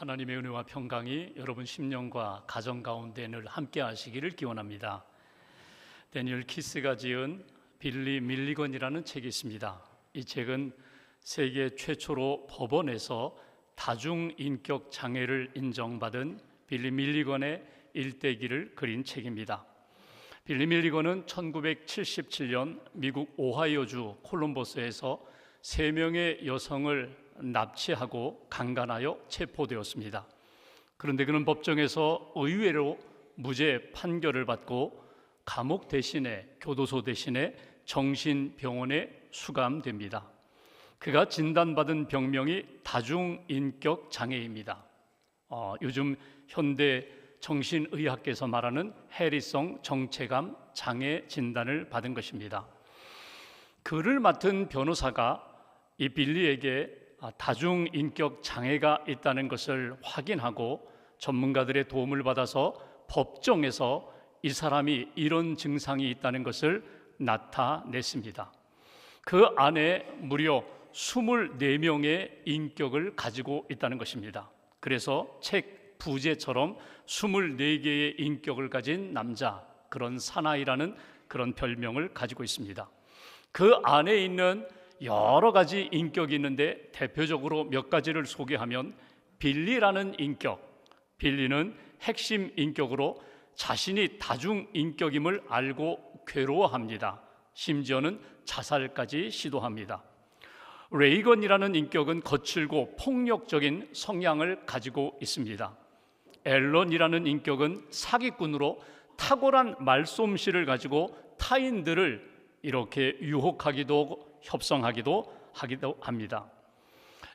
하나님의 은혜와 평강이 여러분 심령과 가정 가운데 늘 함께 하시기를 기원합니다. 데니얼 키스가 지은 빌리 밀리건이라는 책이 있습니다. 이 책은 세계 최초로 법원에서 다중인격 장애를 인정받은 빌리 밀리건의 일대기를 그린 책입니다. 빌리 밀리건은 1977년 미국 오하이오주 콜럼버스에서 3명의 여성을 납치하고 강간하여 체포되었습니다. 그런데 그는 법정에서 의외로 무죄 판결을 받고 감옥 대신에 교도소 대신에 정신병원에 수감됩니다. 그가 진단받은 병명이 다중인격 장애입니다. 요즘 현대 정신의학계에서 말하는 해리성 정체감 장애 진단을 받은 것입니다. 그를 맡은 변호사가 이 빌리에게 다중인격 장애가 있다는 것을 확인하고 전문가들의 도움을 받아서 법정에서 이 사람이 이런 증상이 있다는 것을 나타냈습니다. 그 안에 무려 24명의 인격을 가지고 있다는 것입니다. 그래서 책 부제처럼 24개의 인격을 가진 남자, 그런 사나이라는 그런 별명을 가지고 있습니다. 그 안에 있는 여러 가지 인격이 있는데 대표적으로 몇 가지를 소개하면 빌리라는 인격, 빌리는 핵심 인격으로 자신이 다중인격임을 알고 괴로워합니다. 심지어는 자살까지 시도합니다. 레이건이라는 인격은 거칠고 폭력적인 성향을 가지고 있습니다. 앨런이라는 인격은 사기꾼으로 탁월한 말솜씨를 가지고 타인들을 이렇게 유혹하기도 협성하기도 합니다.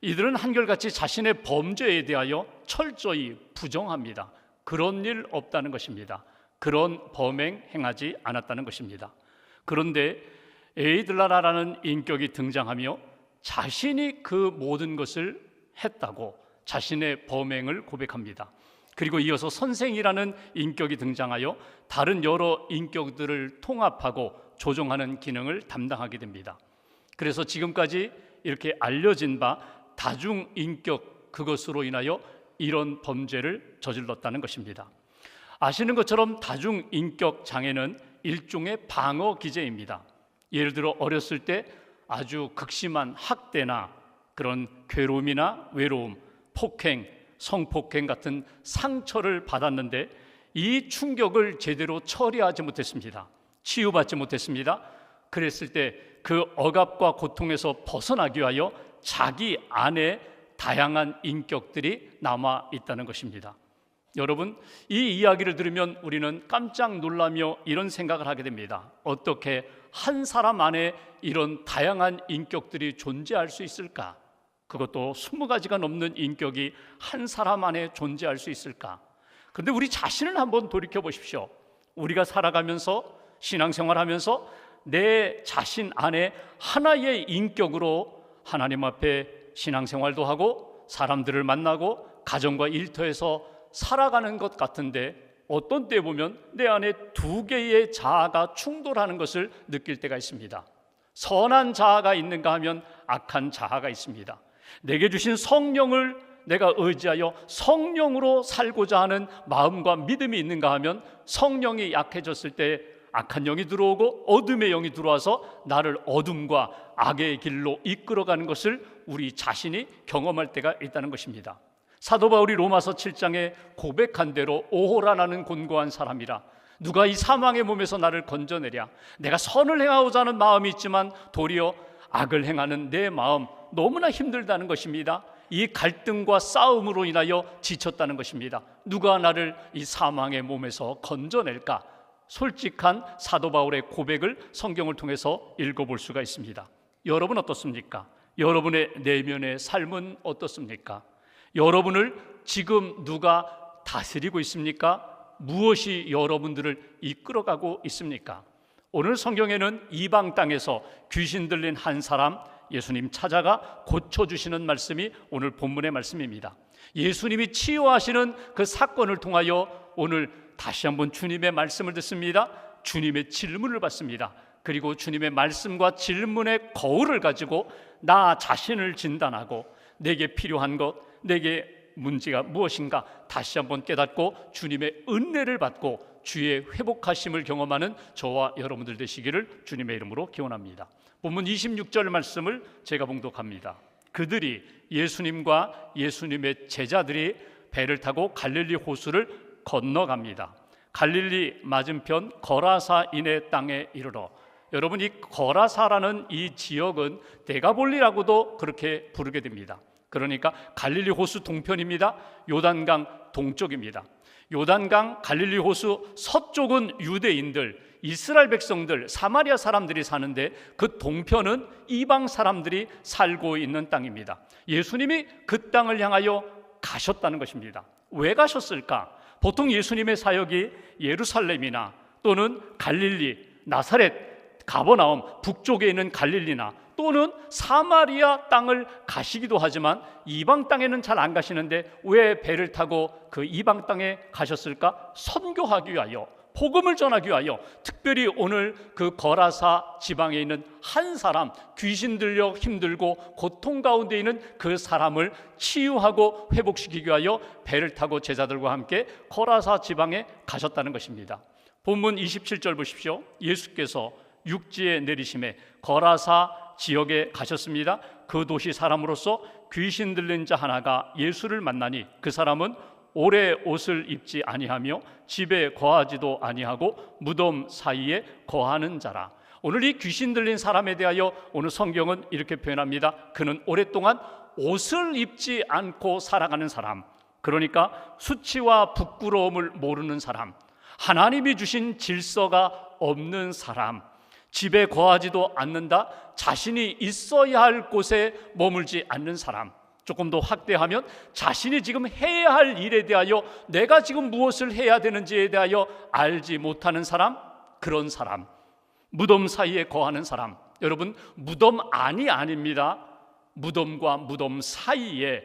이들은 한결같이 자신의 범죄에 대하여 철저히 부정합니다. 그런 일 없다는 것입니다. 그런 범행 행하지 않았다는 것입니다. 그런데 에이들라라는 인격이 등장하며 자신이 그 모든 것을 했다고 자신의 범행을 고백합니다. 그리고 이어서 선생이라는 인격이 등장하여 다른 여러 인격들을 통합하고 조종하는 기능을 담당하게 됩니다. 그래서 지금까지 이렇게 알려진 바 다중인격, 그것으로 인하여 이런 범죄를 저질렀다는 것입니다. 아시는 것처럼 다중인격 장애는 일종의 방어 기제입니다. 예를 들어 어렸을 때 아주 극심한 학대나 그런 괴로움이나 외로움, 폭행, 성폭행 같은 상처를 받았는데 이 충격을 제대로 처리하지 못했습니다. 치유받지 못했습니다. 그랬을 때 그 억압과 고통에서 벗어나기 위하여 자기 안에 다양한 인격들이 남아 있다는 것입니다. 여러분, 이 이야기를 들으면 우리는 깜짝 놀라며 이런 생각을 하게 됩니다. 어떻게 한 사람 안에 이런 다양한 인격들이 존재할 수 있을까? 그것도 20가지가 넘는 인격이 한 사람 안에 존재할 수 있을까? 그런데 우리 자신을 한번 돌이켜 보십시오. 우리가 살아가면서 신앙생활하면서 내 자신 안에 하나의 인격으로 하나님 앞에 신앙생활도 하고 사람들을 만나고 가정과 일터에서 살아가는 것 같은데 어떤 때 보면 내 안에 2개의 자아가 충돌하는 것을 느낄 때가 있습니다. 선한 자아가 있는가 하면 악한 자아가 있습니다. 내게 주신 성령을 내가 의지하여 성령으로 살고자 하는 마음과 믿음이 있는가 하면 성령이 약해졌을 때 악한 영이 들어오고 어둠의 영이 들어와서 나를 어둠과 악의 길로 이끌어가는 것을 우리 자신이 경험할 때가 있다는 것입니다. 사도 바울이 로마서 7장에 고백한 대로 오호라 나는 곤고한 사람이라 누가 이 사망의 몸에서 나를 건져내랴. 내가 선을 행하고자 하는 마음이 있지만 도리어 악을 행하는 내 마음 너무나 힘들다는 것입니다. 이 갈등과 싸움으로 인하여 지쳤다는 것입니다. 누가 나를 이 사망의 몸에서 건져낼까? 솔직한 사도 바울의 고백을 성경을 통해서 읽어볼 수가 있습니다. 여러분 어떻습니까? 여러분의 내면의 삶은 어떻습니까? 여러분을 지금 누가 다스리고 있습니까? 무엇이 여러분들을 이끌어가고 있습니까? 오늘 성경에는 이방 땅에서 귀신 들린 한 사람 예수님 찾아가 고쳐주시는 말씀이 오늘 본문의 말씀입니다. 예수님이 치유하시는 그 사건을 통하여 오늘 다시 한번 주님의 말씀을 듣습니다. 주님의 질문을 받습니다. 그리고 주님의 말씀과 질문의 거울을 가지고 나 자신을 진단하고 내게 필요한 것, 내게 문제가 무엇인가 다시 한번 깨닫고 주님의 은혜를 받고 주의 회복하심을 경험하는 저와 여러분들 되시기를 주님의 이름으로 기원합니다. 본문 26절 말씀을 제가 봉독합니다. 그들이 예수님과 예수님의 제자들이 배를 타고 갈릴리 호수를 건너갑니다. 갈릴리 맞은편 거라사인의 땅에 이르러, 여러분 이 거라사라는 이 지역은 데가볼리라고도 그렇게 부르게 됩니다. 그러니까 갈릴리 호수 동편입니다. 요단강 동쪽입니다. 요단강 갈릴리 호수 서쪽은 유대인들, 이스라엘 백성들, 사마리아 사람들이 사는데 그 동편은 이방 사람들이 살고 있는 땅입니다. 예수님이 그 땅을 향하여 가셨다는 것입니다. 왜 가셨을까? 보통 예수님의 사역이 예루살렘이나 또는 갈릴리, 나사렛, 가버나움, 북쪽에 있는 갈릴리나 또는 사마리아 땅을 가시기도 하지만 이방 땅에는 잘 안 가시는데 왜 배를 타고 그 이방 땅에 가셨을까? 선교하기 위하여, 복음을 전하기 위하여, 특별히 오늘 그 거라사 지방에 있는 한 사람, 귀신 들려 힘들고 고통 가운데 있는 그 사람을 치유하고 회복시키기 위하여 배를 타고 제자들과 함께 거라사 지방에 가셨다는 것입니다. 본문 27절 보십시오. 예수께서 육지에 내리심에 거라사 지역에 가셨습니다. 그 도시 사람으로서 귀신 들린 자 하나가 예수를 만나니 그 사람은 오래 옷을 입지 아니하며 집에 거하지도 아니하고 무덤 사이에 거하는 자라. 오늘 이 귀신 들린 사람에 대하여 오늘 성경은 이렇게 표현합니다. 그는 오랫동안 옷을 입지 않고 살아가는 사람, 그러니까 수치와 부끄러움을 모르는 사람, 하나님이 주신 질서가 없는 사람, 집에 거하지도 않는다, 자신이 있어야 할 곳에 머물지 않는 사람, 조금 더 확대하면 자신이 지금 해야 할 일에 대하여 내가 지금 무엇을 해야 되는지에 대하여 알지 못하는 사람, 그런 사람, 무덤 사이에 거하는 사람. 여러분, 무덤 안이 아닙니다. 무덤과 무덤 사이에,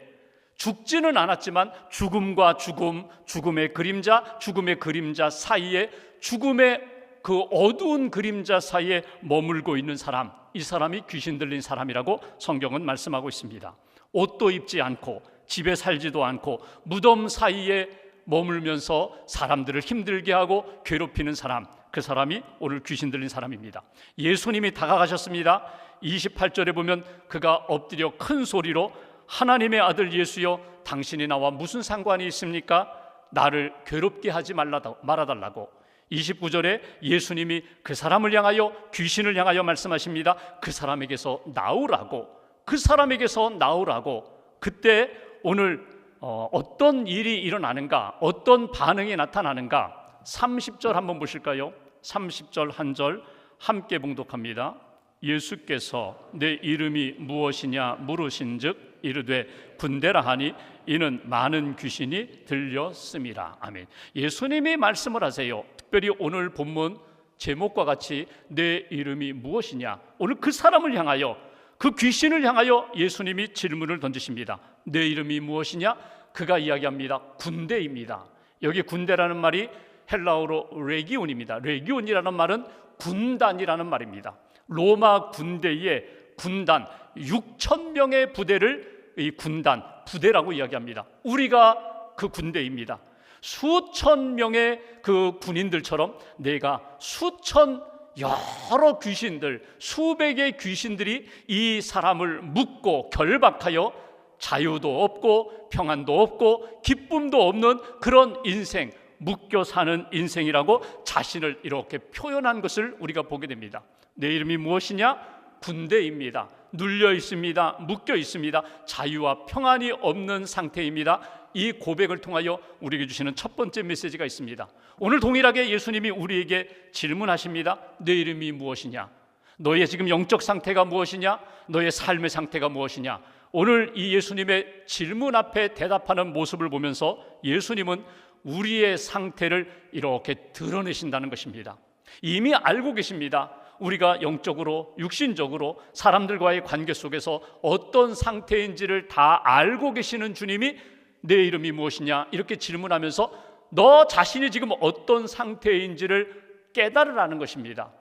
죽지는 않았지만 죽음과 죽음, 죽음의 그림자 사이에, 죽음의 그 어두운 그림자 사이에 머물고 있는 사람, 이 사람이 귀신 들린 사람이라고 성경은 말씀하고 있습니다. 옷도 입지 않고 집에 살지도 않고 무덤 사이에 머물면서 사람들을 힘들게 하고 괴롭히는 사람, 그 사람이 오늘 귀신 들린 사람입니다. 예수님이 다가가셨습니다. 28절에 보면 그가 엎드려 큰 소리로 하나님의 아들 예수여, 당신이 나와 무슨 상관이 있습니까? 나를 괴롭게 하지 말아달라고. 29절에 예수님이 그 사람을 향하여, 귀신을 향하여 말씀하십니다. 그 사람에게서 나오라고, 그 사람에게서 나오라고. 그때 오늘 어떤 일이 일어나는가, 어떤 반응이 나타나는가. 30절 한번 보실까요? 30절 한 절 함께 봉독합니다. 예수께서 내 이름이 무엇이냐 물으신즉 이르되 군대라 하니 이는 많은 귀신이 들렸음이라. 아멘. 예수님이 말씀을 하세요. 특별히 오늘 본문 제목과 같이 내 이름이 무엇이냐, 오늘 그 사람을 향하여, 그 귀신을 향하여 예수님이 질문을 던지십니다. 내 이름이 무엇이냐? 그가 이야기합니다. 군대입니다. 여기 군대라는 말이 헬라어로 레기온입니다. 레기온이라는 말은 군단이라는 말입니다. 로마 군대의 군단 6,000명의 부대를 이 군단, 부대라고 이야기합니다. 우리가 그 군대입니다. 수천 명의 그 군인들처럼 내가 수천 여러 귀신들, 수백의 귀신들이 이 사람을 묶고 결박하여 자유도 없고 평안도 없고 기쁨도 없는 그런 인생, 묶여 사는 인생이라고 자신을 이렇게 표현한 것을 우리가 보게 됩니다. 내 이름이 무엇이냐? 군대입니다. 눌려 있습니다. 묶여 있습니다. 자유와 평안이 없는 상태입니다. 이 고백을 통하여 우리에게 주시는 첫 번째 메시지가 있습니다. 오늘 동일하게 예수님이 우리에게 질문하십니다. 내 이름이 무엇이냐? 너의 지금 영적 상태가 무엇이냐? 너의 삶의 상태가 무엇이냐? 오늘 이 예수님의 질문 앞에 대답하는 모습을 보면서 예수님은 우리의 상태를 이렇게 드러내신다는 것입니다. 이미 알고 계십니다. 우리가 영적으로, 육신적으로 사람들과의 관계 속에서 어떤 상태인지를 다 알고 계시는 주님이 내 이름이 무엇이냐 이렇게 질문하면서 너 자신이 지금 어떤 상태인지를 깨달으라는 것입니다.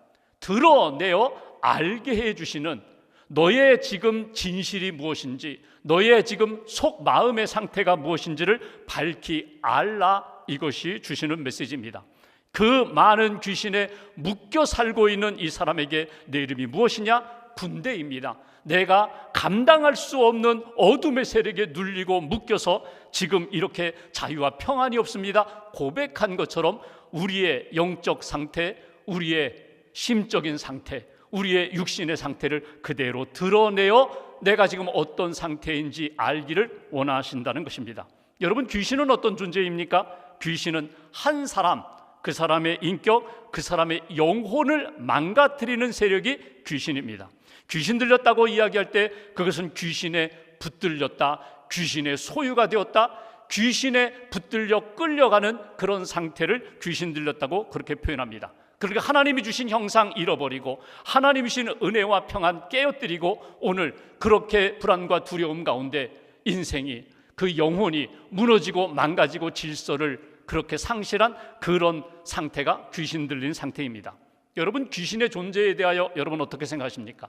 드러내어 알게 해주시는, 너의 지금 진실이 무엇인지, 너의 지금 속 마음의 상태가 무엇인지를 밝히 알라. 이것이 주시는 메시지입니다. 그 많은 귀신에 묶여 살고 있는 이 사람에게 내 이름이 무엇이냐? 군대입니다. 내가 감당할 수 없는 어둠의 세력에 눌리고 묶여서 지금 이렇게 자유와 평안이 없습니다. 고백한 것처럼 우리의 영적 상태, 우리의 심적인 상태, 우리의 육신의 상태를 그대로 드러내어 내가 지금 어떤 상태인지 알기를 원하신다는 것입니다. 여러분, 귀신은 어떤 존재입니까? 귀신은 한 사람, 그 사람의 인격, 그 사람의 영혼을 망가뜨리는 세력이 귀신입니다. 귀신 들렸다고 이야기할 때 그것은 귀신에 붙들렸다, 귀신의 소유가 되었다, 귀신에 붙들려 끌려가는 그런 상태를 귀신 들렸다고 그렇게 표현합니다. 그러니까 하나님이 주신 형상 잃어버리고 하나님이 주신 은혜와 평안 깨어뜨리고 오늘 그렇게 불안과 두려움 가운데 인생이, 그 영혼이 무너지고 망가지고 질서를 그렇게 상실한 그런 상태가 귀신 들린 상태입니다. 여러분, 귀신의 존재에 대하여 여러분 어떻게 생각하십니까?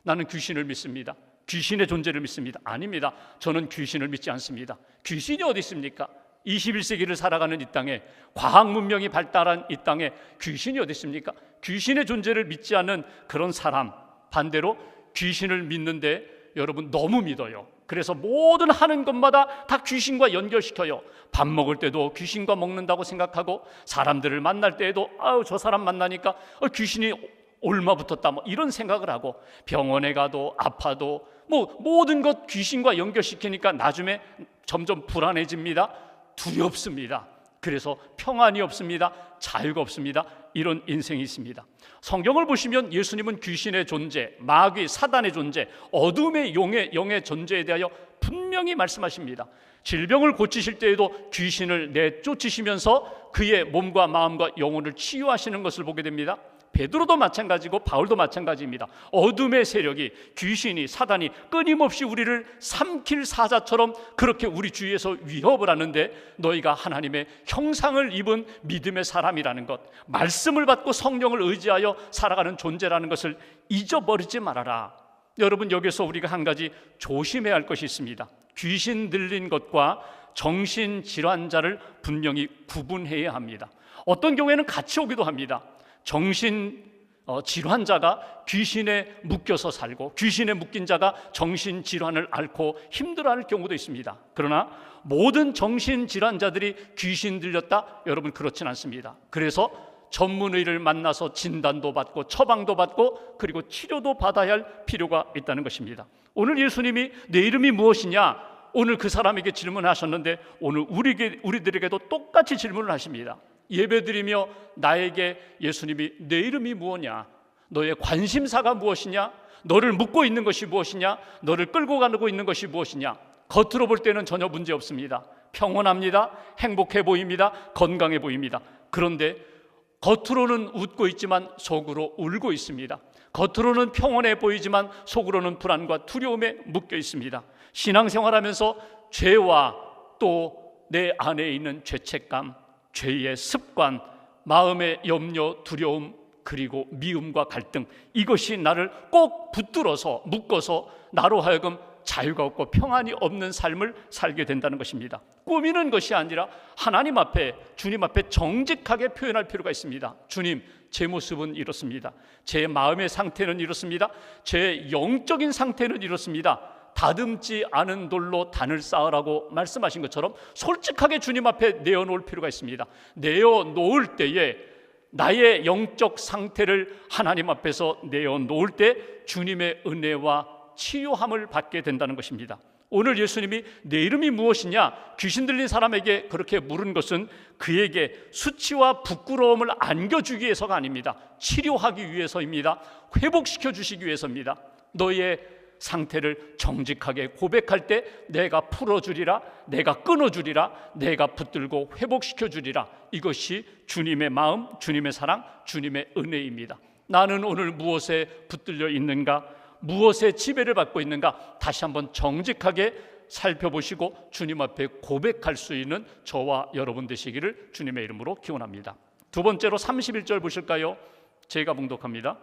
나는 귀신을 믿습니다. 귀신의 존재를 믿습니다. 아닙니다. 저는 귀신을 믿지 않습니다. 귀신이 어디 있습니까? 21세기를 살아가는 이 땅에, 과학 문명이 발달한 이 땅에 귀신이 어디 있습니까? 귀신의 존재를 믿지 않는 그런 사람, 반대로 귀신을 믿는데 여러분 너무 믿어요. 그래서 모든 하는 것마다 다 귀신과 연결시켜요. 밥 먹을 때도 귀신과 먹는다고 생각하고, 사람들을 만날 때에도 저 사람 만나니까 귀신이 올마 붙었다, 이런 생각을 하고, 병원에 가도 아파도 모든 것 귀신과 연결시키니까 나중에 점점 불안해집니다. 두렵습니다. 그래서 평안이 없습니다. 자유가 없습니다. 이런 인생이 있습니다. 성경을 보시면 예수님은 귀신의 존재, 마귀, 사단의 존재, 어둠의 영의 존재에 대하여 분명히 말씀하십니다. 질병을 고치실 때에도 귀신을 내쫓으시면서 그의 몸과 마음과 영혼을 치유하시는 것을 보게 됩니다. 베드로도 마찬가지고 바울도 마찬가지입니다. 어둠의 세력이, 귀신이, 사단이 끊임없이 우리를 삼킬 사자처럼 그렇게 우리 주위에서 위협을 하는데, 너희가 하나님의 형상을 입은 믿음의 사람이라는 것, 말씀을 받고 성령을 의지하여 살아가는 존재라는 것을 잊어버리지 말아라. 여러분, 여기서 우리가 한 가지 조심해야 할 것이 있습니다. 귀신 들린 것과 정신질환자를 분명히 구분해야 합니다. 어떤 경우에는 같이 오기도 합니다. 정신 질환자가 귀신에 묶여서 살고, 귀신에 묶인 자가 정신 질환을 앓고 힘들어할 경우도 있습니다. 그러나 모든 정신 질환자들이 귀신 들렸다? 여러분, 그렇진 않습니다. 그래서 전문의를 만나서 진단도 받고 처방도 받고 그리고 치료도 받아야 할 필요가 있다는 것입니다. 오늘 예수님이 내 이름이 무엇이냐? 오늘 그 사람에게 질문하셨는데 오늘 우리들에게도 똑같이 질문을 하십니다. 예배드리며 나에게 예수님이 내 이름이 무엇이냐, 너의 관심사가 무엇이냐, 너를 묶고 있는 것이 무엇이냐, 너를 끌고 가고 있는 것이 무엇이냐. 겉으로 볼 때는 전혀 문제 없습니다. 평온합니다. 행복해 보입니다. 건강해 보입니다. 그런데 겉으로는 웃고 있지만 속으로 울고 있습니다. 겉으로는 평온해 보이지만 속으로는 불안과 두려움에 묶여 있습니다. 신앙생활하면서 죄와 또 내 안에 있는 죄책감, 죄의 습관, 마음의 염려, 두려움, 그리고 미움과 갈등, 이것이 나를 꼭 붙들어서 묶어서 나로 하여금 자유가 없고 평안이 없는 삶을 살게 된다는 것입니다. 꾸미는 것이 아니라 하나님 앞에, 주님 앞에 정직하게 표현할 필요가 있습니다. 주님, 제 모습은 이렇습니다. 제 마음의 상태는 이렇습니다. 제 영적인 상태는 이렇습니다. 다듬지 않은 돌로 단을 쌓으라고 말씀하신 것처럼 솔직하게 주님 앞에 내어놓을 필요가 있습니다. 내어놓을 때에 나의 영적 상태를 하나님 앞에서 내어놓을 때 주님의 은혜와 치유함을 받게 된다는 것입니다. 오늘 예수님이 내 이름이 무엇이냐, 귀신 들린 사람에게 그렇게 물은 것은 그에게 수치와 부끄러움을 안겨주기 위해서가 아닙니다. 치료하기 위해서입니다. 회복시켜 주시기 위해서입니다. 너의 상태를 정직하게 고백할 때 내가 풀어주리라, 내가 끊어주리라, 내가 붙들고 회복시켜주리라. 이것이 주님의 마음, 주님의 사랑, 주님의 은혜입니다. 나는 오늘 무엇에 붙들려 있는가, 무엇에 지배를 받고 있는가, 다시 한번 정직하게 살펴보시고 주님 앞에 고백할 수 있는 저와 여러분 되시기를 주님의 이름으로 기원합니다. 두 번째로 31절 보실까요? 제가 봉독합니다.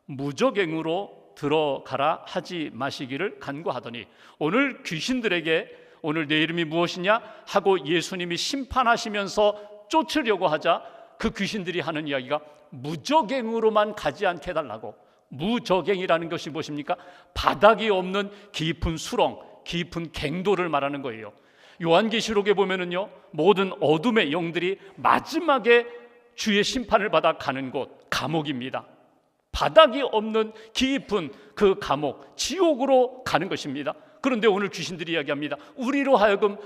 무적행으로 들어가라 하지 마시기를 간구하더니, 오늘 귀신들에게 오늘 내 이름이 무엇이냐 하고 예수님이 심판하시면서 쫓으려고 하자 그 귀신들이 하는 이야기가 무저갱으로만 가지 않게 해달라고. 무저갱이라는 것이 무엇입니까? 바닥이 없는 깊은 수렁, 깊은 갱도를 말하는 거예요. 요한계시록에 보면은요, 모든 어둠의 영들이 마지막에 주의 심판을 받아 가는 곳, 감옥입니다. 바닥이 없는 깊은 그 감옥, 지옥으로 가는 것입니다. 그런데 오늘 귀신들이 이야기합니다. 우리로 하여금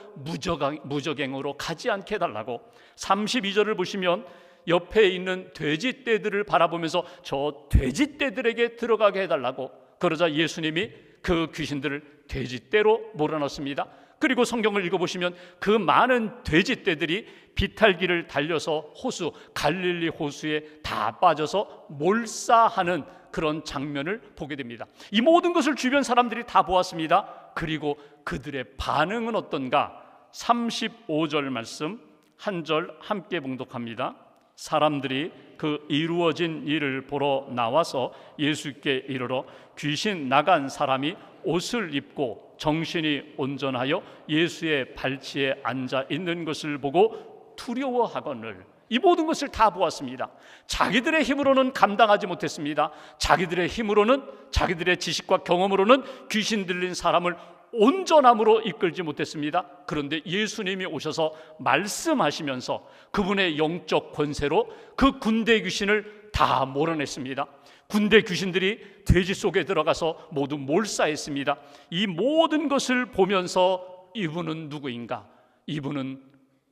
무저갱으로 가지 않게 해달라고. 32절을 보시면 옆에 있는 돼지떼들을 바라보면서 저 돼지떼들에게 들어가게 해달라고. 그러자 예수님이 그 귀신들을 돼지떼로 몰아넣습니다. 그리고 성경을 읽어보시면 그 많은 돼지떼들이 비탈길을 달려서 호수, 갈릴리 호수에 다 빠져서 몰사하는 그런 장면을 보게 됩니다. 이 모든 것을 주변 사람들이 다 보았습니다. 그리고 그들의 반응은 어떤가? 35절 말씀 한 절 함께 봉독합니다. 사람들이 그 이루어진 일을 보러 나와서 예수께 이르러 귀신 나간 사람이 옷을 입고 정신이 온전하여 예수의 발치에 앉아 있는 것을 보고 두려워하거늘. 이 모든 것을 다 보았습니다. 자기들의 힘으로는 감당하지 못했습니다. 자기들의 힘으로는, 자기들의 지식과 경험으로는 귀신 들린 사람을 온전함으로 이끌지 못했습니다. 그런데 예수님이 오셔서 말씀하시면서 그분의 영적 권세로 그 군대 귀신을 다 몰아냈습니다. 군대 귀신들이 돼지 속에 들어가서 모두 몰사했습니다. 이 모든 것을 보면서 이분은 누구인가? 이분은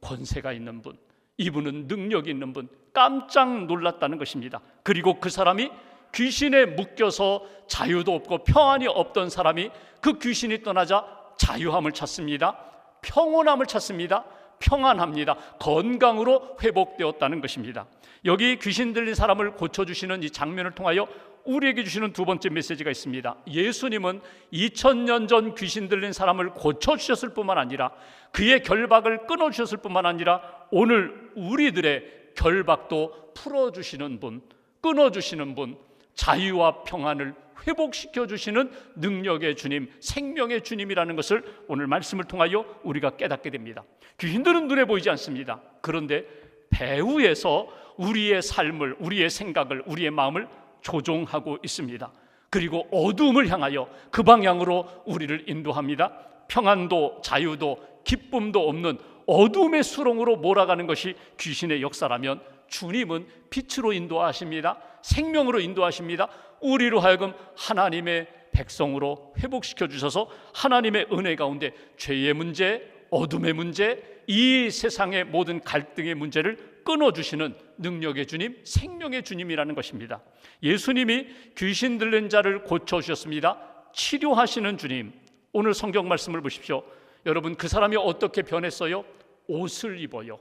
권세가 있는 분, 이분은 능력이 있는 분, 깜짝 놀랐다는 것입니다. 그리고 그 사람이 귀신에 묶여서 자유도 없고 평안이 없던 사람이 그 귀신이 떠나자 자유함을 찾습니다. 평온함을 찾습니다. 평안합니다. 건강으로 회복되었다는 것입니다. 여기 귀신 들린 사람을 고쳐주시는 이 장면을 통하여 우리에게 주시는 두 번째 메시지가 있습니다. 예수님은 2000년 전 귀신 들린 사람을 고쳐주셨을 뿐만 아니라 그의 결박을 끊어주셨을 뿐만 아니라 오늘 우리들의 결박도 풀어주시는 분, 끊어주시는 분, 자유와 평안을 회복시켜 주시는 능력의 주님, 생명의 주님이라는 것을 오늘 말씀을 통하여 우리가 깨닫게 됩니다. 귀신들은 눈에 보이지 않습니다. 그런데 배후에서 우리의 삶을, 우리의 생각을, 우리의 마음을 조종하고 있습니다. 그리고 어둠을 향하여 그 방향으로 우리를 인도합니다. 평안도 자유도 기쁨도 없는 어둠의 수렁으로 몰아가는 것이 귀신의 역사라면 주님은 빛으로 인도하십니다. 생명으로 인도하십니다. 우리로 하여금 하나님의 백성으로 회복시켜 주셔서 하나님의 은혜 가운데 죄의 문제, 어둠의 문제, 이 세상의 모든 갈등의 문제를 끊어주시는 능력의 주님, 생명의 주님이라는 것입니다. 예수님이 귀신 들린 자를 고쳐주셨습니다. 치료하시는 주님. 오늘 성경 말씀을 보십시오. 여러분, 그 사람이 어떻게 변했어요? 옷을 입어요.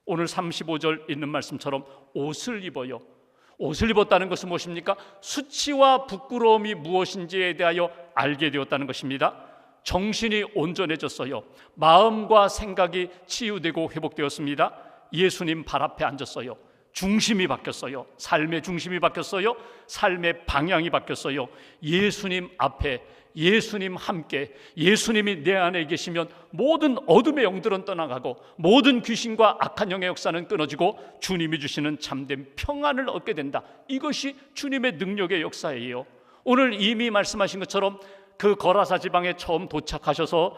오늘 35절 있는 말씀처럼 옷을 입어요. 옷을 입었다는 것은 무엇입니까? 수치와 부끄러움이 무엇인지에 대하여 알게 되었다는 것입니다. 정신이 온전해졌어요. 마음과 생각이 치유되고 회복되었습니다. 예수님 발 앞에 앉았어요. 중심이 바뀌었어요. 삶의 중심이 바뀌었어요. 삶의 방향이 바뀌었어요. 예수님 앞에, 예수님 함께, 예수님이 내 안에 계시면 모든 어둠의 영들은 떠나가고 모든 귀신과 악한 영의 역사는 끊어지고 주님이 주시는 참된 평안을 얻게 된다. 이것이 주님의 능력의 역사예요. 오늘 이미 말씀하신 것처럼 그 거라사 지방에 처음 도착하셔서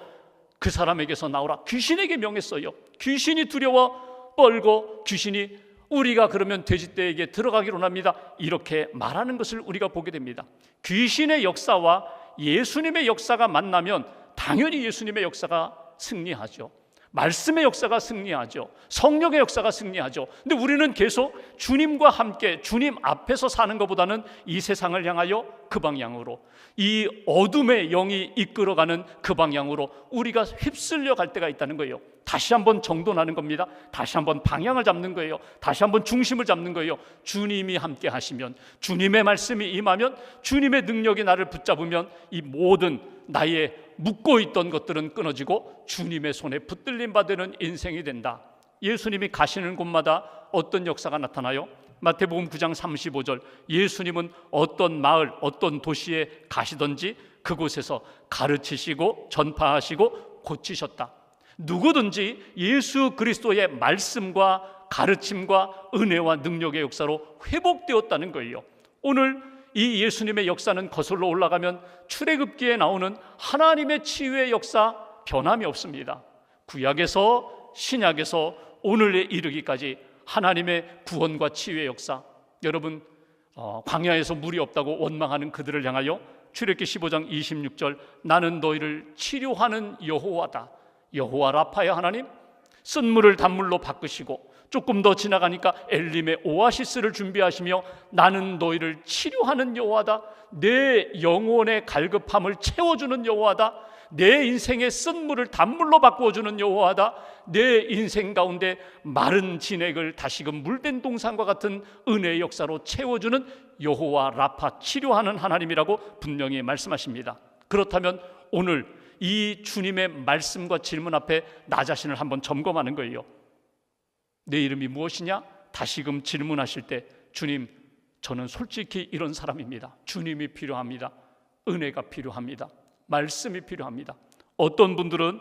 그 사람에게서 나오라, 귀신에게 명했어요. 귀신이 두려워 떨고 귀신이 우리가 그러면 돼지떼에게 들어가기로 합니다. 이렇게 말하는 것을 우리가 보게 됩니다. 귀신의 역사와 예수님의 역사가 만나면 당연히 예수님의 역사가 승리하죠. 말씀의 역사가 승리하죠. 성령의 역사가 승리하죠. 근데 우리는 계속 주님과 함께 주님 앞에서 사는 것보다는 이 세상을 향하여 그 방향으로, 이 어둠의 영이 이끌어가는 그 방향으로 우리가 휩쓸려 갈 때가 있다는 거예요. 다시 한번 정돈하는 겁니다. 다시 한번 방향을 잡는 거예요. 다시 한번 중심을 잡는 거예요. 주님이 함께 하시면, 주님의 말씀이 임하면, 주님의 능력이 나를 붙잡으면 이 모든 나의 묶고 있던 것들은 끊어지고 주님의 손에 붙들림 받는 인생이 된다. 예수님이 가시는 곳마다 어떤 역사가 나타나요? 마태복음 9장 35절, 예수님은 어떤 마을, 어떤 도시에 가시든지 그곳에서 가르치시고 전파하시고 고치셨다. 누구든지 예수 그리스도의 말씀과 가르침과 은혜와 능력의 역사로 회복되었다는 거예요. 오늘 이 예수님의 역사는 거슬러 올라가면 출애굽기에 나오는 하나님의 치유의 역사 변함이 없습니다. 구약에서 신약에서 오늘에 이르기까지 하나님의 구원과 치유의 역사. 여러분, 광야에서 물이 없다고 원망하는 그들을 향하여 출애굽기 15장 26절, 나는 너희를 치료하는 여호와다. 여호와 라파의 하나님, 쓴 물을 단물로 바꾸시고 조금 더 지나가니까 엘림의 오아시스를 준비하시며 나는 너희를 치료하는 여호와다. 내 영혼의 갈급함을 채워주는 여호와다. 내 인생의 쓴 물을 단물로 바꾸어주는 여호와다. 내 인생 가운데 마른 진액을 다시금 물된 동산과 같은 은혜의 역사로 채워주는 여호와 라파, 치료하는 하나님이라고 분명히 말씀하십니다. 그렇다면 오늘 이 주님의 말씀과 질문 앞에 나 자신을 한번 점검하는 거예요. 내 이름이 무엇이냐? 다시금 질문하실 때, 주님, 저는 솔직히 이런 사람입니다. 주님이 필요합니다. 은혜가 필요합니다. 말씀이 필요합니다. 어떤 분들은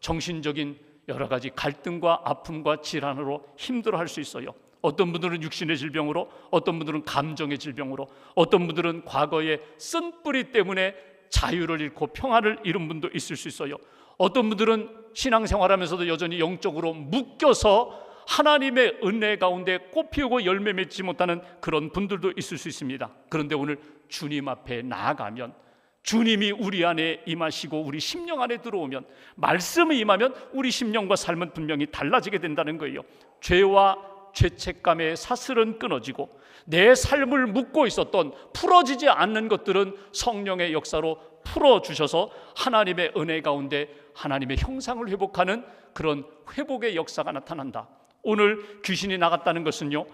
정신적인 여러 가지 갈등과 아픔과 질환으로 힘들어할 수 있어요. 어떤 분들은 육신의 질병으로, 어떤 분들은 감정의 질병으로, 어떤 분들은 과거의 쓴 뿌리 때문에 자유를 잃고 평안을 잃은 분도 있을 수 있어요. 어떤 분들은 신앙생활하면서도 여전히 영적으로 묶여서 하나님의 은혜 가운데 꽃 피우고 열매 맺지 못하는 그런 분들도 있을 수 있습니다. 그런데 오늘 주님 앞에 나아가면, 주님이 우리 안에 임하시고 우리 심령 안에 들어오면, 말씀이 임하면 우리 심령과 삶은 분명히 달라지게 된다는 거예요. 죄와 죄책감의 사슬은 끊어지고 내 삶을 묶고 있었던 풀어지지 않는 것들은 성령의 역사로 풀어주셔서 하나님의 은혜 가운데 하나님의 형상을 회복하는 그런 회복의 역사가 나타난다. 오늘 귀신이 나갔다는 것은요,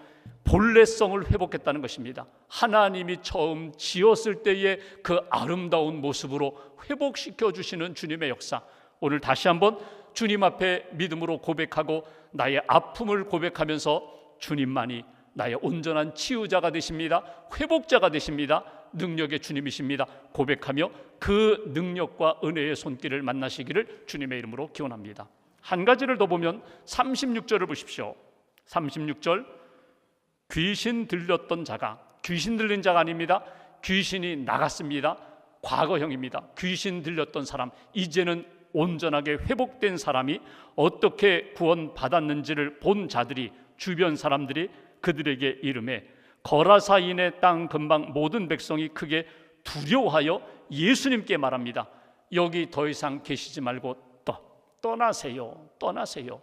본래성을 회복했다는 것입니다. 하나님이 처음 지었을 때의 그 아름다운 모습으로 회복시켜 주시는 주님의 역사. 오늘 다시 한번 주님 앞에 믿음으로 고백하고 나의 아픔을 고백하면서 주님만이 나의 온전한 치유자가 되십니다. 회복자가 되십니다. 능력의 주님이십니다. 고백하며 그 능력과 은혜의 손길을 만나시기를 주님의 이름으로 기원합니다. 한 가지를 더 보면 36절을 보십시오. 36절, 귀신 들렸던 자가, 귀신 들린 자가 아닙니다. 귀신이 나갔습니다. 과거형입니다. 귀신 들렸던 사람, 이제는 온전하게 회복된 사람이 어떻게 구원받았는지를 본 자들이, 주변 사람들이 그들에게 이르매 거라사인의 땅 근방 모든 백성이 크게 두려워하여 예수님께 말합니다. 여기 더 이상 계시지 말고 떠나세요. 떠나세요.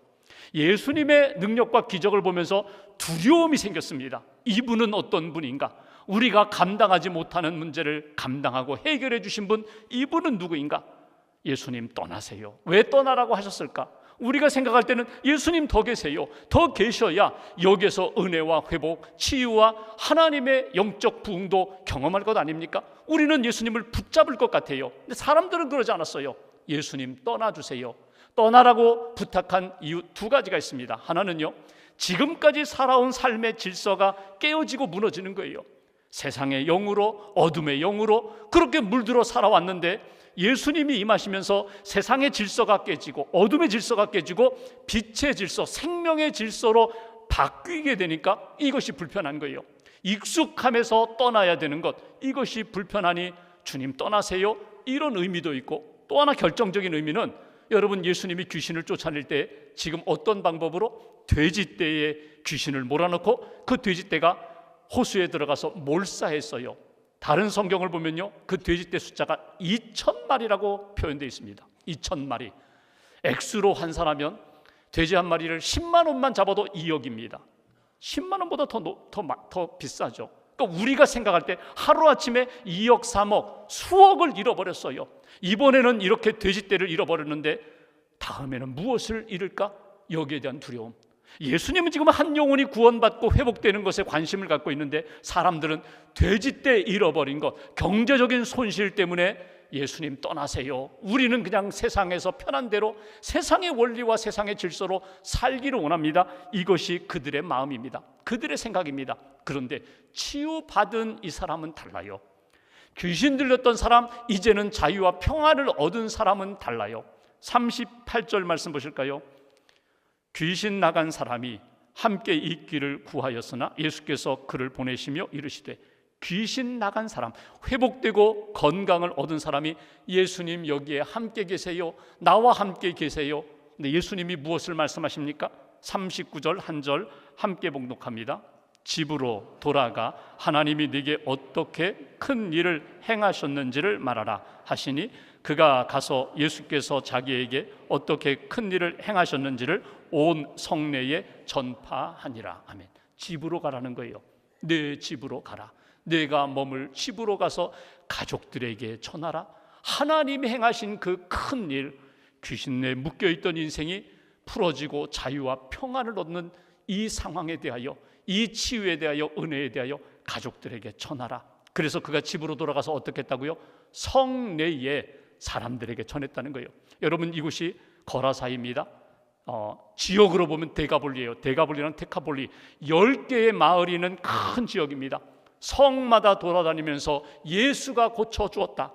예수님의 능력과 기적을 보면서 두려움이 생겼습니다. 이분은 어떤 분인가? 우리가 감당하지 못하는 문제를 감당하고 해결해 주신 분, 이분은 누구인가? 예수님 떠나세요. 왜 떠나라고 하셨을까? 우리가 생각할 때는 예수님 더 계세요. 더 계셔야 여기에서 은혜와 회복, 치유와 하나님의 영적 부흥도 경험할 것 아닙니까? 우리는 예수님을 붙잡을 것 같아요. 근데 사람들은 그러지 않았어요. 예수님 떠나주세요. 떠나라고 부탁한 이유 두 가지가 있습니다. 하나는요, 지금까지 살아온 삶의 질서가 깨어지고 무너지는 거예요. 세상의 영으로, 어둠의 영으로 그렇게 물들어 살아왔는데 예수님이 임하시면서 세상의 질서가 깨지고 어둠의 질서가 깨지고 빛의 질서, 생명의 질서로 바뀌게 되니까 이것이 불편한 거예요. 익숙함에서 떠나야 되는 것, 이것이 불편하니 주님 떠나세요, 이런 의미도 있고, 또 하나 결정적인 의미는 여러분, 예수님이 귀신을 쫓아낼 때 지금 어떤 방법으로 돼지떼에 귀신을 몰아넣고 그 돼지떼가 호수에 들어가서 몰사했어요. 다른 성경을 보면요, 그 돼지떼 숫자가 2,000마리라고 표현되어 있습니다. 2,000마리. 액수로 환산하면 돼지 한 마리를 10만 원만 잡아도 2억입니다. 10만 원보다 더 비싸죠. 그러니까 우리가 생각할 때 하루아침에 2억, 3억, 수억을 잃어버렸어요. 이번에는 이렇게 돼지떼를 잃어버렸는데 다음에는 무엇을 잃을까? 여기에 대한 두려움. 예수님은 지금 한 영혼이 구원받고 회복되는 것에 관심을 갖고 있는데 사람들은 돼지떼 잃어버린 것, 경제적인 손실 때문에 예수님 떠나세요. 우리는 그냥 세상에서 편한 대로 세상의 원리와 세상의 질서로 살기를 원합니다. 이것이 그들의 마음입니다. 그들의 생각입니다. 그런데 치유받은 이 사람은 달라요. 귀신 들렸던 사람, 이제는 자유와 평안을 얻은 사람은 달라요. 38절 말씀 보실까요? 귀신 나간 사람이 함께 있기를 구하였으나 예수께서 그를 보내시며 이르시되, 귀신 나간 사람, 회복되고 건강을 얻은 사람이 예수님 여기에 함께 계세요, 나와 함께 계세요. 근데 예수님이 무엇을 말씀하십니까? 39절 한 절 함께 봉독합니다. 집으로 돌아가 하나님이 네게 어떻게 큰 일을 행하셨는지를 말하라 하시니, 그가 가서 예수께서 자기에게 어떻게 큰 일을 행하셨는지를 온 성내에 전파하니라. 아멘. 집으로 가라는 거예요. 내 집으로 가라. 내가 머물 집으로 가서 가족들에게 전하라. 하나님이 행하신 그 큰 일, 귀신에 묶여있던 인생이 풀어지고 자유와 평안을 얻는 이 상황에 대하여, 이 치유에 대하여, 은혜에 대하여 가족들에게 전하라. 그래서 그가 집으로 돌아가서 어떻게 했다고요? 성내에 사람들에게 전했다는 거예요. 여러분, 이곳이 거라사입니다. 지역으로 보면 데가볼리예요. 데가볼리는 테카볼리, 10개의 마을이 있는 큰 지역입니다. 성마다 돌아다니면서 예수가 고쳐주었다.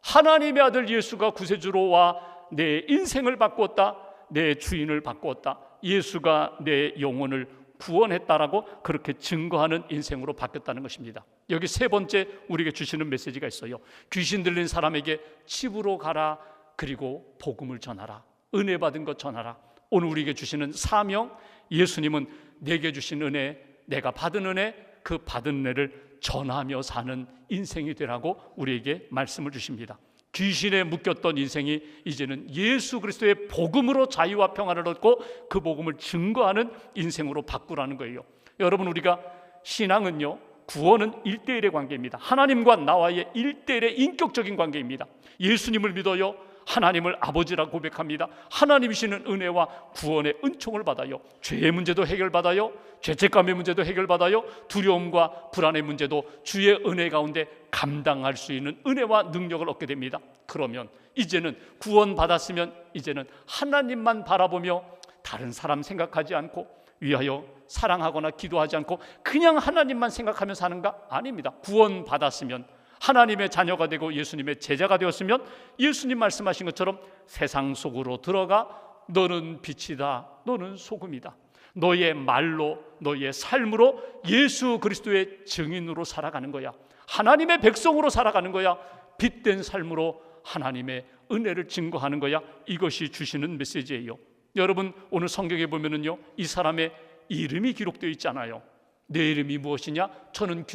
하나님의 아들 예수가 구세주로 와 내 인생을 바꾸었다. 내 주인을 바꾸었다. 예수가 내 영혼을 구원했다라고 그렇게 증거하는 인생으로 바뀌었다는 것입니다. 여기 세 번째 우리에게 주시는 메시지가 있어요. 귀신 들린 사람에게 집으로 가라. 그리고 복음을 전하라. 은혜 받은 것 전하라. 오늘 우리에게 주시는 사명, 예수님은 내게 주신 은혜, 내가 받은 은혜, 그 받은 은혜를 전하며 사는 인생이 되라고 우리에게 말씀을 주십니다. 귀신에 묶였던 인생이 이제는 예수 그리스도의 복음으로 자유와 평안을 얻고 그 복음을 증거하는 인생으로 바꾸라는 거예요. 여러분, 우리가 신앙은요, 구원은 1대1의 관계입니다. 하나님과 나와의 1대1의 인격적인 관계입니다. 예수님을 믿어요. 하나님을 아버지라고 고백합니다. 하나님이시는 은혜와 구원의 은총을 받아요. 죄의 문제도 해결받아요. 죄책감의 문제도 해결받아요. 두려움과 불안의 문제도 주의 은혜 가운데 감당할 수 있는 은혜와 능력을 얻게 됩니다. 그러면 이제는 구원받았으면 이제는 하나님만 바라보며 다른 사람 생각하지 않고, 위하여 사랑하거나 기도하지 않고 그냥 하나님만 생각하며 사는가? 아닙니다. 구원받았으면, 하나님의 자녀가 되고 예수님의 제자가 되었으면 예수님 말씀하신 것처럼 세상 속으로 들어가 너는 빛이다, 너는 소금이다. 너의 말로, 너의 삶으로 예수 그리스도의 증인으로 살아가는 거야. 하나님의 백성으로 살아가는 거야. 빛된 삶으로 하나님의 은혜를 증거하는 거야. 이것이 주시는 메시지예요. 여러분, 오늘 성경에 보면은요, 이 사람의 이름이 기록되어 있잖아요. 내 이름이 무엇이냐? 저는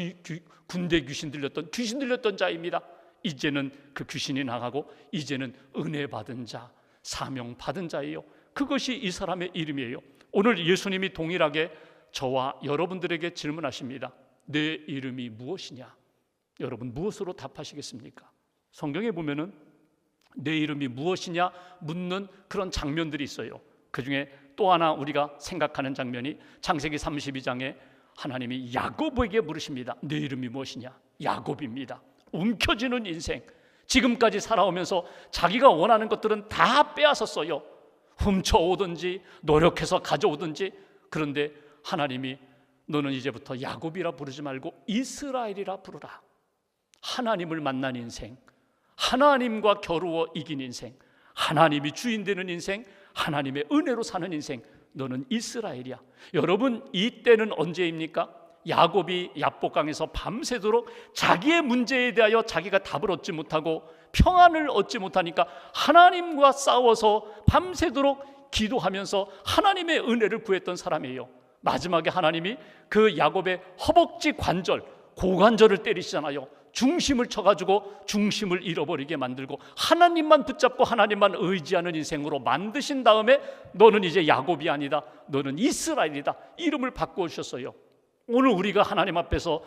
군대 귀신 들렸던 자입니다. 이제는 그 귀신이 나가고 이제는 은혜 받은 자, 사명 받은 자예요. 그것이 이 사람의 이름이에요. 오늘 예수님이 동일하게 저와 여러분들에게 질문하십니다. 내 이름이 무엇이냐? 여러분, 무엇으로 답하시겠습니까? 성경에 보면은 내 이름이 무엇이냐 묻는 그런 장면들이 있어요. 그 중에 또 하나 우리가 생각하는 장면이 창세기 32장에 하나님이 야곱에게 물으십니다. 내 이름이 무엇이냐? 야곱입니다. 움켜쥐는 인생, 지금까지 살아오면서 자기가 원하는 것들은 다 빼앗았어요. 훔쳐오든지 노력해서 가져오든지. 그런데 하나님이 너는 이제부터 야곱이라 부르지 말고 이스라엘이라 부르라. 하나님을 만난 인생, 하나님과 겨루어 이긴 인생, 하나님이 주인 되는 인생, 하나님의 은혜로 사는 인생, 너는 이스라엘이야. 여러분, 이 때는 언제입니까? 야곱이 야복강에서 밤새도록 자기의 문제에 대하여 자기가 답을 얻지 못하고 평안을 얻지 못하니까 하나님과 싸워서 밤새도록 기도하면서 하나님의 은혜를 구했던 사람이에요. 마지막에 하나님이 그 야곱의 허벅지 관절, 고관절을 때리시잖아요. 중심을 쳐가지고 중심을 잃어버리게 만들고 하나님만 붙잡고 하나님만 의지하는 인생으로 만드신 다음에 너는 이제 야곱이 아니다, 너는 이스라엘이다, 이름을 바꾸셨어요. 오늘 우리가 하나님 앞에서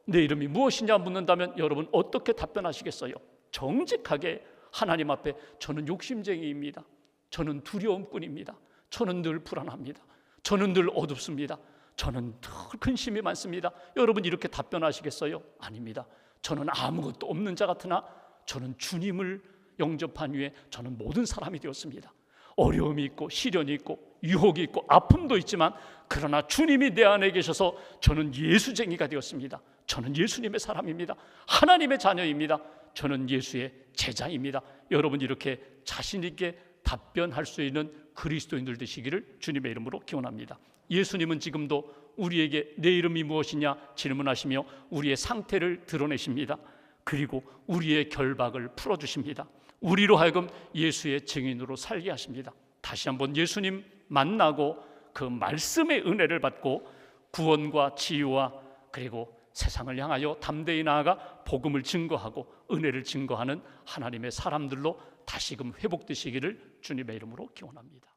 내 이름이 무엇이냐 묻는다면 여러분 어떻게 답변하시겠어요? 정직하게 하나님 앞에 저는 욕심쟁이입니다, 저는 두려움꾼입니다, 저는 늘 불안합니다, 저는 늘 어둡습니다, 저는 늘 근심이 많습니다. 여러분 이렇게 답변하시겠어요? 아닙니다. 저는 아무것도 없는 자 같으나 저는 주님을 영접한 후에 저는 모든 사람이 되었습니다. 어려움이 있고 시련이 있고 유혹이 있고 아픔도 있지만 그러나 주님이 내 안에 계셔서 저는 예수쟁이가 되었습니다. 저는 예수님의 사람입니다. 하나님의 자녀입니다. 저는 예수의 제자입니다. 여러분 이렇게 자신 있게 답변할 수 있는 그리스도인들 되시기를 주님의 이름으로 기원합니다. 예수님은 지금도 우리에게 내 이름이 무엇이냐 질문하시며 우리의 상태를 드러내십니다. 그리고 우리의 결박을 풀어주십니다. 우리로 하여금 예수의 증인으로 살게 하십니다. 다시 한번 예수님 만나고 그 말씀의 은혜를 받고 구원과 치유와 그리고 세상을 향하여 담대히 나아가 복음을 증거하고 은혜를 증거하는 하나님의 사람들로 다시금 회복되시기를 주님의 이름으로 기원합니다.